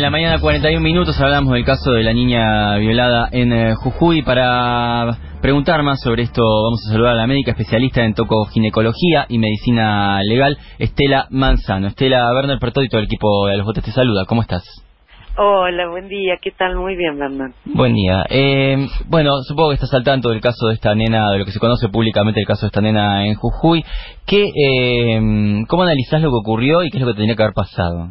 la mañana, 41 minutos, hablamos del caso de la niña violada en Jujuy. Para preguntar más sobre esto, vamos a saludar a la médica especialista en tocoginecología y medicina legal, Estela Manzano. Estela, Werner Pertot y todo el equipo de Los Botes te saluda. ¿Cómo estás? Hola, buen día. ¿Qué tal? Muy bien, Werner. Buen día. Bueno, supongo que estás al tanto del caso de esta nena, de lo que se conoce públicamente el caso de esta nena en Jujuy. ¿Cómo analizás lo que ocurrió y qué es lo que tendría que haber pasado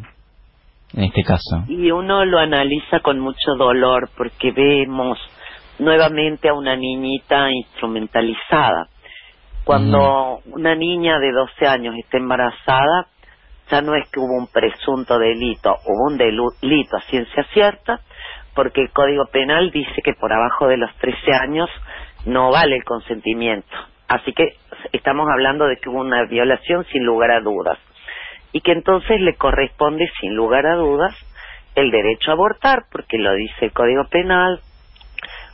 en este caso? Y uno lo analiza con mucho dolor porque vemos nuevamente a una niñita instrumentalizada. Cuando una niña de 12 años está embarazada, ya no es que hubo un presunto delito, hubo un delito a ciencia cierta, porque el Código Penal dice que por abajo de los 13 años no vale el consentimiento. Así que estamos hablando de que hubo una violación sin lugar a dudas. Y que entonces le corresponde sin lugar a dudas el derecho a abortar, porque lo dice el Código Penal,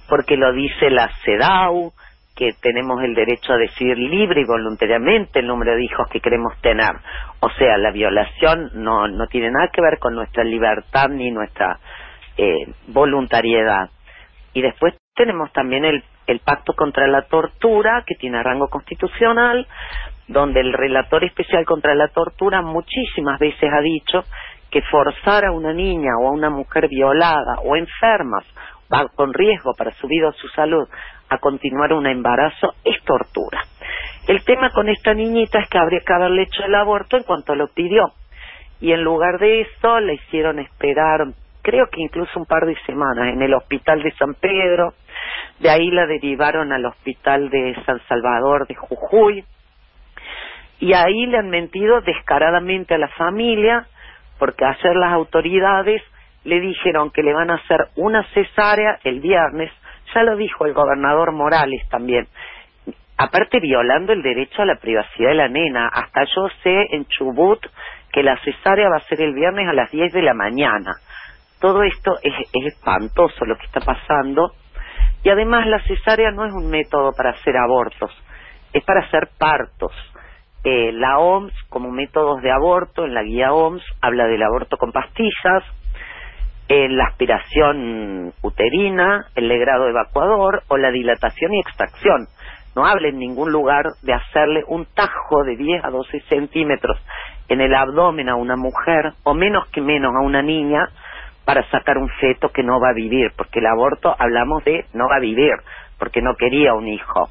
porque lo dice la CEDAW, que tenemos el derecho a decidir libre y voluntariamente el número de hijos que queremos tener. O sea, la violación no tiene nada que ver con nuestra libertad ni nuestra voluntariedad. Y después tenemos también el Pacto contra la Tortura, que tiene rango constitucional, donde el relator especial contra la tortura muchísimas veces ha dicho que forzar a una niña o a una mujer violada o enfermas con riesgo para su vida o su salud a continuar un embarazo es tortura. El tema con esta niñita es que habría que haberle hecho el aborto en cuanto lo pidió, y en lugar de eso le hicieron esperar, creo que incluso un par de semanas, en el hospital de San Pedro. De ahí la derivaron al hospital de San Salvador de Jujuy, y ahí le han mentido descaradamente a la familia, porque ayer las autoridades le dijeron que le van a hacer una cesárea el viernes. Ya lo dijo el gobernador Morales también, aparte violando el derecho a la privacidad de la nena. Hasta yo sé en Chubut que la cesárea va a ser el viernes a las 10 de la mañana. Todo esto es espantoso lo que está pasando, y además la cesárea no es un método para hacer abortos, es para hacer partos. La OMS, como métodos de aborto, en la guía OMS, habla del aborto con pastillas, la aspiración uterina, el legrado evacuador o la dilatación y extracción. No habla en ningún lugar de hacerle un tajo de 10 a 12 centímetros en el abdomen a una mujer, o menos a una niña, para sacar un feto que no va a vivir, porque el aborto hablamos de no va a vivir, porque no quería un hijo.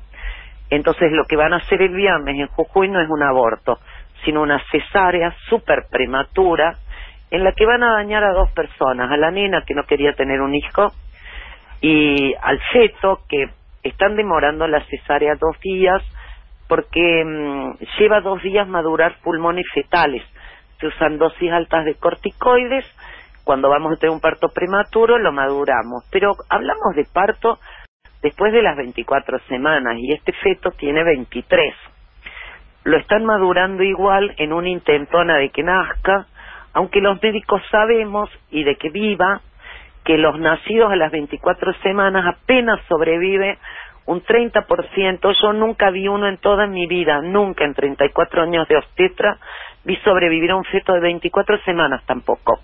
Entonces lo que van a hacer el viernes en Jujuy no es un aborto, sino una cesárea súper prematura, en la que van a dañar a dos personas, a la nena que no quería tener un hijo, y al feto, que están demorando la cesárea 2 días, porque lleva 2 días madurar pulmones fetales. Se usan dosis altas de corticoides. Cuando vamos a tener un parto prematuro lo maduramos, pero hablamos de parto después de las 24 semanas, y este feto tiene 23. Lo están madurando igual en una intentona de que nazca, aunque los médicos sabemos, y de que viva, que los nacidos a las 24 semanas apenas sobrevive un 30%. Yo nunca vi uno en toda mi vida, nunca en 34 años de obstetra, vi sobrevivir a un feto de 24 semanas tampoco.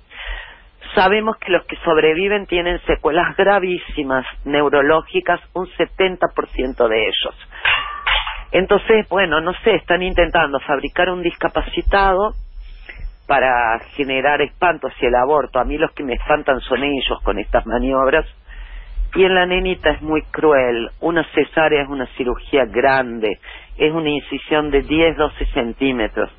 Sabemos que los que sobreviven tienen secuelas gravísimas, neurológicas, un 70% de ellos. Entonces, bueno, no sé, están intentando fabricar un discapacitado para generar espanto hacia el aborto. A mí los que me espantan son ellos con estas maniobras. Y en la nenita es muy cruel. Una cesárea es una cirugía grande, es una incisión de 10-12 centímetros,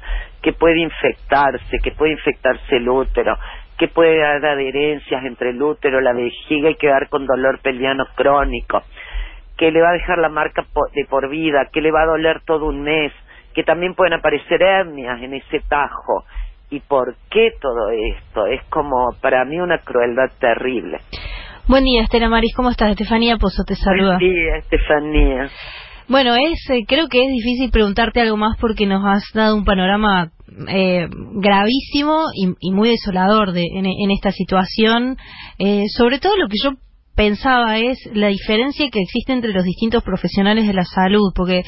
que puede infectarse el útero, que puede haber adherencias entre el útero, la vejiga, y quedar con dolor pelviano crónico, que le va a dejar la marca de por vida, que le va a doler todo un mes, que también pueden aparecer hernias en ese tajo. ¿Y por qué todo esto? Es como, para mí, una crueldad terrible. Buen día, Estela Maris, ¿cómo estás? Estefanía Pozo te saluda. Buen día, Estefanía. Bueno, creo que es difícil preguntarte algo más porque nos has dado un panorama gravísimo y muy desolador en esta situación. Sobre todo lo que yo pensaba es la diferencia que existe entre los distintos profesionales de la salud, porque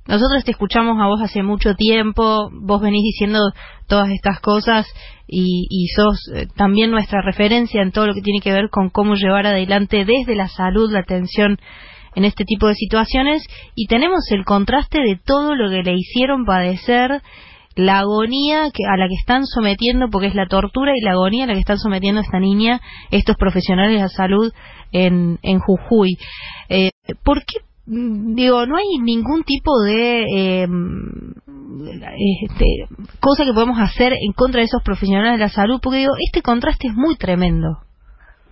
nosotros te escuchamos a vos hace mucho tiempo, vos venís diciendo todas estas cosas y sos también nuestra referencia en todo lo que tiene que ver con cómo llevar adelante desde la salud la atención en este tipo de situaciones, y tenemos el contraste de todo lo que le hicieron padecer, la agonía a la que están sometiendo, porque es la tortura y la agonía a la que están sometiendo a esta niña estos profesionales de la salud en Jujuy. ¿Por qué? Digo, no hay ningún tipo de cosa que podemos hacer en contra de esos profesionales de la salud, porque digo, este contraste es muy tremendo.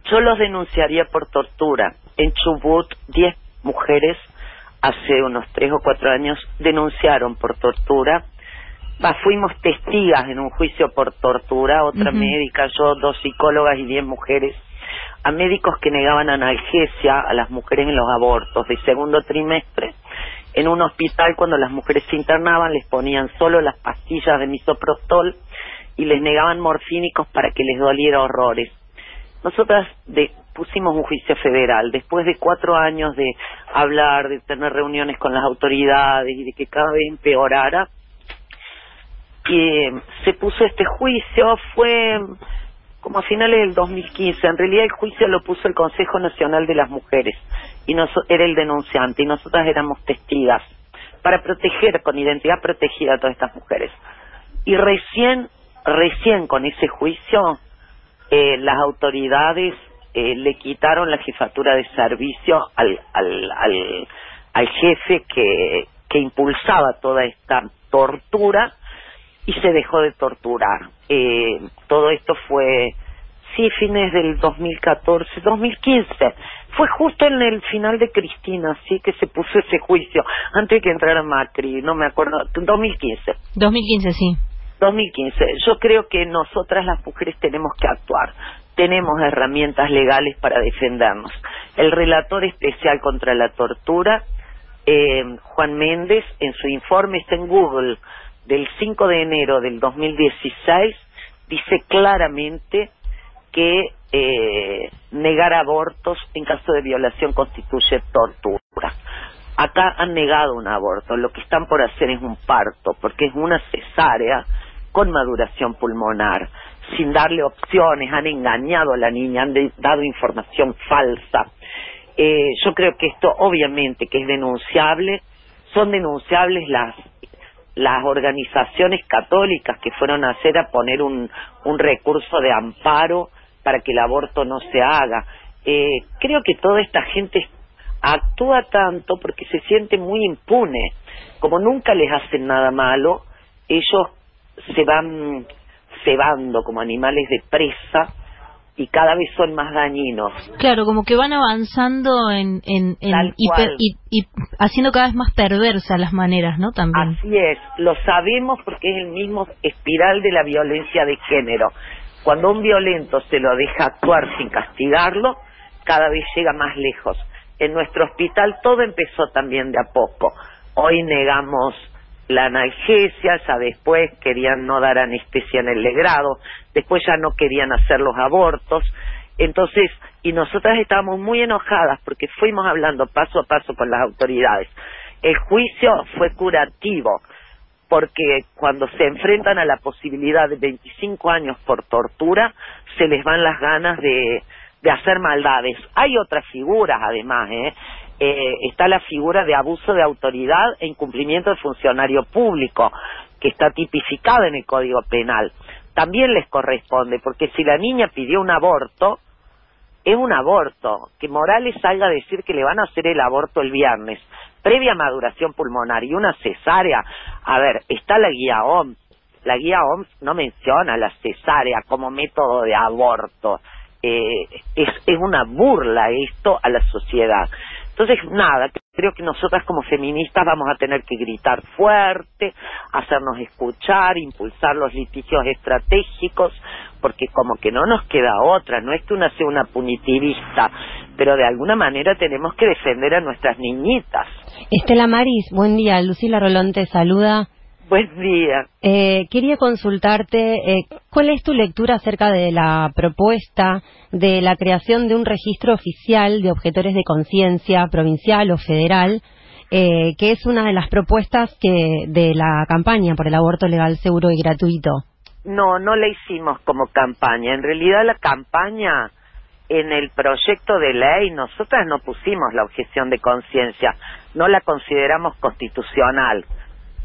Yo los denunciaría por tortura. En Chubut, 10 mujeres hace unos 3 o 4 años denunciaron por tortura. Fuimos testigas en un juicio por tortura, otra médica, yo, 2 psicólogas y 10 mujeres, a médicos que negaban analgesia a las mujeres en los abortos de segundo trimestre. En un hospital, cuando las mujeres se internaban, les ponían solo las pastillas de misoprostol y les negaban morfínicos para que les doliera horrores. Nosotras pusimos un juicio federal, después de 4 años de hablar, de tener reuniones con las autoridades y de que cada vez empeorara, se puso este juicio. Fue como a finales del 2015. En realidad el juicio lo puso el Consejo Nacional de las Mujeres y era el denunciante y nosotras éramos testigas para proteger, con identidad protegida, a todas estas mujeres. Y recién con ese juicio las autoridades le quitaron la jefatura de servicio al jefe que impulsaba toda esta tortura, y se dejó de torturar. Todo esto fue, fines del 2014, 2015. Fue justo en el final de Cristina, que se puso ese juicio, antes de que entrara Macri, no me acuerdo, 2015. 2015, sí. 2015. Yo creo que nosotras las mujeres tenemos que actuar. Tenemos herramientas legales para defendernos. El relator especial contra la tortura, Juan Méndez, en su informe, está en Google, del 5 de enero del 2016, dice claramente que negar abortos en caso de violación constituye tortura. Acá han negado un aborto, lo que están por hacer es un parto, porque es una cesárea con maduración pulmonar, sin darle opciones, han engañado a la niña, han dado información falsa. Yo creo que esto obviamente que es denunciable, son denunciables las organizaciones católicas que fueron a poner un recurso de amparo para que el aborto no se haga. Creo que toda esta gente actúa tanto porque se siente muy impune. Como nunca les hacen nada malo, ellos se van cebando como animales de presa y cada vez son más dañinos. Claro, como que van avanzando y haciendo cada vez más perversas las maneras, ¿no? También. Así es, lo sabemos porque es el mismo espiral de la violencia de género. Cuando un violento se lo deja actuar sin castigarlo, cada vez llega más lejos. En nuestro hospital todo empezó también de a poco. Hoy negamos la analgesia, ya después querían no dar anestesia en el legrado, después ya no querían hacer los abortos. Entonces, y nosotras estábamos muy enojadas porque fuimos hablando paso a paso con las autoridades. El juicio fue curativo, porque cuando se enfrentan a la posibilidad de 25 años por tortura, se les van las ganas de hacer maldades. Hay otras figuras además, está la figura de abuso de autoridad e incumplimiento de funcionario público, que está tipificada en el Código Penal. También les corresponde, porque si la niña pidió un aborto, es un aborto. Que Morales salga a decir que le van a hacer el aborto el viernes, previa maduración pulmonar y una cesárea. A ver, está la guía OMS. La guía OMS no menciona la cesárea como método de aborto. Es una burla esto a la sociedad. Entonces, nada, creo que nosotras como feministas vamos a tener que gritar fuerte, hacernos escuchar, impulsar los litigios estratégicos, porque como que no nos queda otra, no es que una sea una punitivista, pero de alguna manera tenemos que defender a nuestras niñitas. Estela Maris, buen día, Lucila Rolón te saluda. Buen día. Quería consultarte, ¿cuál es tu lectura acerca de la propuesta de la creación de un registro oficial de objetores de conciencia, provincial o federal, que es una de las propuestas de la campaña por el aborto legal, seguro y gratuito. No, no la hicimos como campaña. En realidad la campaña, en el proyecto de ley, nosotras no pusimos la objeción de conciencia, no la consideramos constitucional.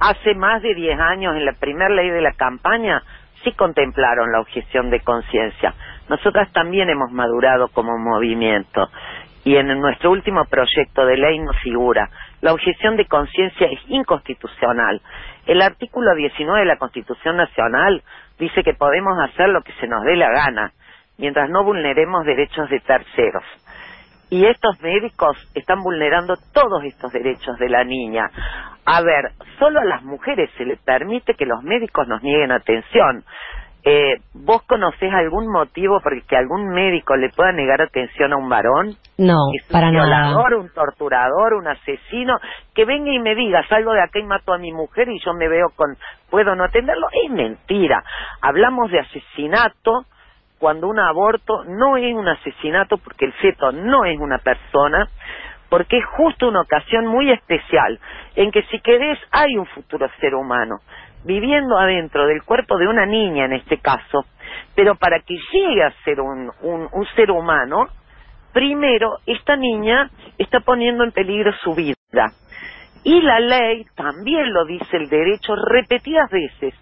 Hace más de 10 años, en la primera ley de la campaña, sí contemplaron la objeción de conciencia. Nosotras también hemos madurado como movimiento y en nuestro último proyecto de ley nos figura. La objeción de conciencia es inconstitucional. El artículo 19 de la Constitución Nacional dice que podemos hacer lo que se nos dé la gana, mientras no vulneremos derechos de terceros. Y estos médicos están vulnerando todos estos derechos de la niña. A ver, solo a las mujeres se les permite que los médicos nos nieguen atención. ¿Vos conocés algún motivo por el que algún médico le pueda negar atención a un varón? No, para nada. Un violador, un torturador, un asesino, que venga y me diga, salgo de acá y mato a mi mujer y yo me veo ¿puedo no atenderlo? Es mentira. Hablamos de asesinato cuando un aborto no es un asesinato porque el feto no es una persona, porque es justo una ocasión muy especial en que, si querés, hay un futuro ser humano viviendo adentro del cuerpo de una niña en este caso, pero para que llegue a ser un ser humano, primero esta niña está poniendo en peligro su vida. Y la ley también lo dice, el derecho, repetidas veces,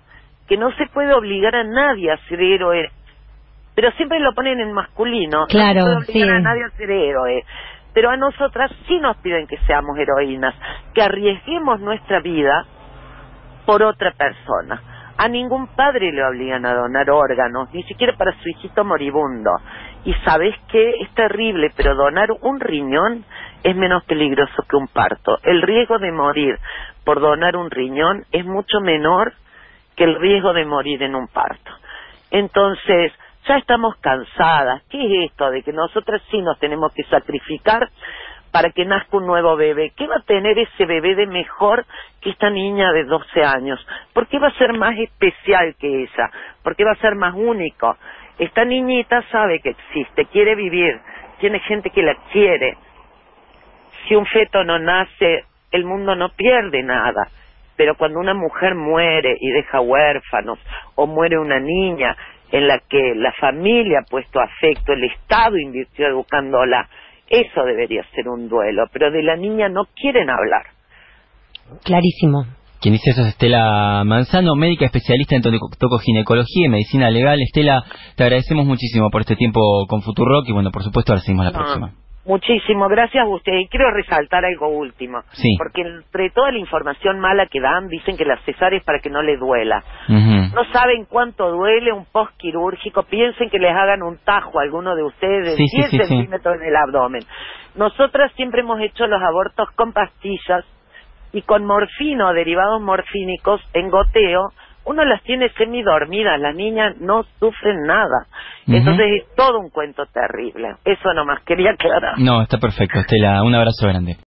que no se puede obligar a nadie a ser héroe, pero siempre lo ponen en masculino. Claro, no se puede obligar sí. a nadie a ser héroe. Pero a nosotras sí nos piden que seamos heroínas, que arriesguemos nuestra vida por otra persona. A ningún padre le obligan a donar órganos, ni siquiera para su hijito moribundo. Y ¿sabés qué? Es terrible, pero donar un riñón es menos peligroso que un parto. El riesgo de morir por donar un riñón es mucho menor que el riesgo de morir en un parto. Entonces, ya estamos cansadas. ¿Qué es esto de que nosotras sí nos tenemos que sacrificar para que nazca un nuevo bebé? ¿Qué va a tener ese bebé de mejor que esta niña de 12 años? ¿Por qué va a ser más especial que ella? ¿Por qué va a ser más único? Esta niñita sabe que existe, quiere vivir, tiene gente que la quiere. Si un feto no nace, el mundo no pierde nada. Pero cuando una mujer muere y deja huérfanos, o muere una niña en la que la familia ha puesto afecto, el Estado invirtió educándola, eso debería ser un duelo, pero de la niña no quieren hablar. Clarísimo. Quien dice eso es Estela Manzano, médica especialista en tocoginecología y medicina legal. Estela, te agradecemos muchísimo por este tiempo con Futurock y bueno, por supuesto, ahora seguimos la próxima. Muchísimo, gracias a usted. Y quiero resaltar algo último, sí, porque entre toda la información mala que dan, dicen que la cesárea es para que no le duela. No saben cuánto duele un postquirúrgico. Piensen que les hagan un tajo a alguno de ustedes de 10 centímetros en el abdomen. Nosotras siempre hemos hecho los abortos con pastillas y con morfina o derivados morfínicos en goteo. Uno las tiene semidormidas, las niñas no sufren nada. Entonces es todo un cuento terrible. Eso nomás quería aclarar. No, está perfecto, Estela. Un abrazo grande.